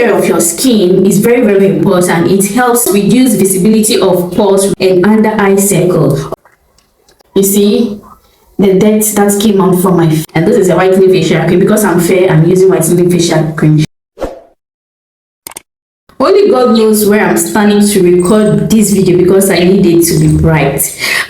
care of your skin is very, very important. It helps reduce visibility of pores and under eye circle. You see the dirt that came out from my face. And this is a whitening facial cream. Because I'm fair, I'm using whitening facial cream. Only God knows where I'm standing to record this video because I need it to be bright.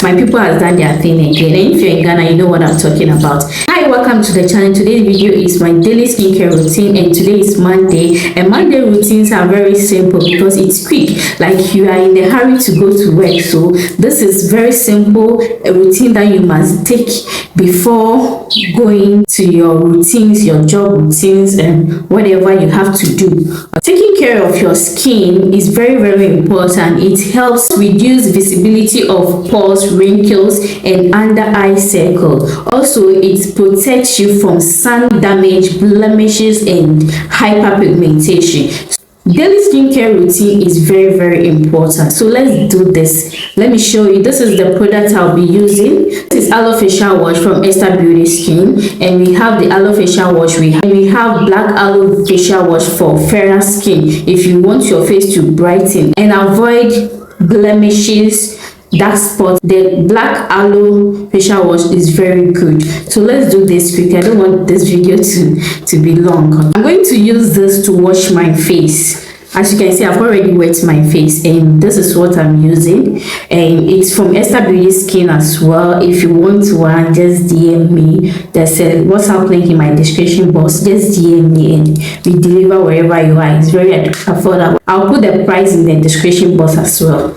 My people has done their thing again, and if you're in Ghana, you know what I'm talking about. Hi, welcome to the channel. Today's video is my daily skincare routine, and today is Monday. And Monday routines are very simple because it's quick, like you are in a hurry to go to work. So this is very simple, a routine that you must take before going to your routines, your job routines, and whatever you have to do. Taking care of your skin is very, very important. It helps reduce visibility of pores, wrinkles, and under eye circle. Also, it protects you from sun damage, blemishes, and hyperpigmentation. Daily skincare routine is very, very important. So let's do this. Let me show you. This is the product I'll be using. This is aloe facial wash from Esther Beauty Skin, and we have the aloe facial wash. We have black aloe facial wash for fairer skin. If you want your face to brighten and avoid blemishes, dark spots, the black aloe facial wash is very good. So let's do this quick. I don't want this video to be long. I'm going to use this to wash my face. As you can see, I've already wet my face, and this is what I'm using, and it's from Esther Beauty Skin as well. If you want one, just DM me. There's a WhatsApp link in my description box. Just DM me and we deliver wherever you are. It's very affordable. I'll put the price in the description box as well.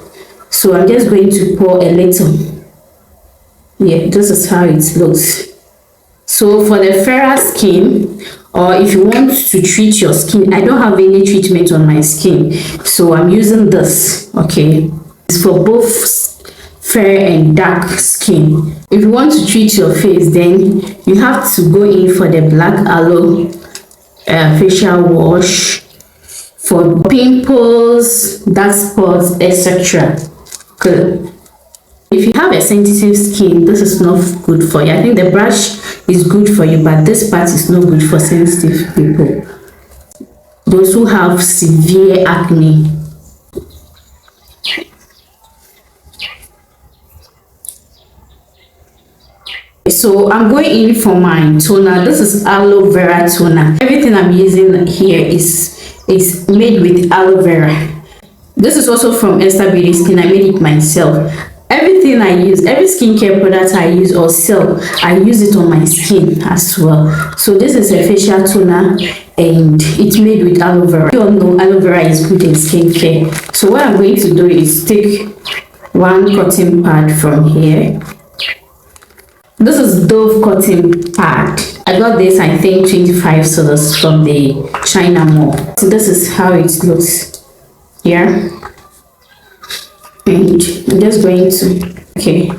So I'm just going to pour a little. Yeah, this is how it looks. So for the fairer skin, or if you want to treat your skin, I don't have any treatment on my skin, so I'm using this. Okay, it's for both fair and dark skin. If you want to treat your face, then you have to go in for the black aloe facial wash for pimples, dark spots, etc. Good. If you have a sensitive skin, this is not good for you. I think the brush is good for you, but this part is not good for sensitive people. Those who have severe acne. So I'm going in for my toner. This is aloe vera toner. Everything I'm using here is made with aloe vera. This is also from Esther Beauty Skin. I made it myself. Everything I use, every skincare product I use or sell, I use it on my skin as well. So this is a facial toner, and it's made with aloe vera. You all know aloe vera is good in skincare. So what I'm going to do is take one cotton pad from here. This is Dove cotton pad. I got this, I think, 25 dollars from the China mall. So this is how it looks here. And I'm just going to, okay.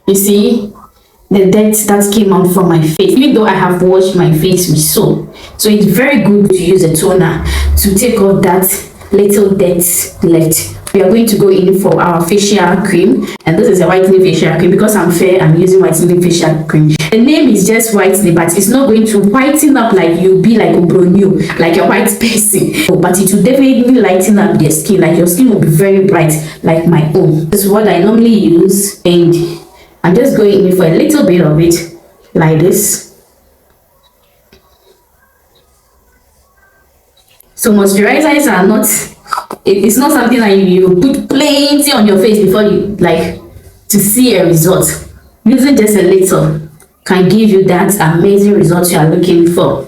You see the dirt that came out from my face, even though I have washed my face with soap. So it's very good to use a toner to take off that little dirt left. We are going to go in for our facial cream, and this is a whitening facial cream. Because I'm fair, I'm using whitening facial cream. The name is just whitening, but it's not going to whiten up like you'll be like a brunette, like a white person. But it will definitely lighten up the skin, like your skin will be very bright like my own. This is what I normally use, and I'm just going in for a little bit of it like this. So moisturizers are not, it's not something that you put plenty on your face before you like to see a result. Using just a little can give you that amazing result you are looking for.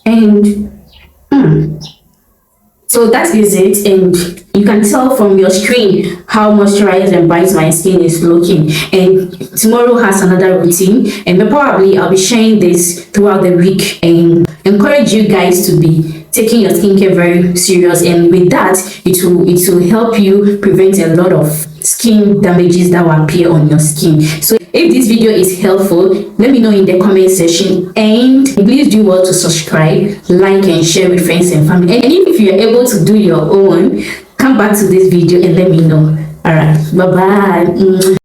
And so that is it, and you can tell from your screen how moisturized and bright my skin is looking. And tomorrow has another routine, and probably I'll be sharing this throughout the week, and encourage you guys to be taking your skincare very serious. And with that, it will help you prevent a lot of skin damages that will appear on your skin. So if this video is helpful, Let me know in the comment section, and please do well to subscribe, like and share with friends and family. And if you are able to do your own, come back to this video and let me know. All right, bye bye.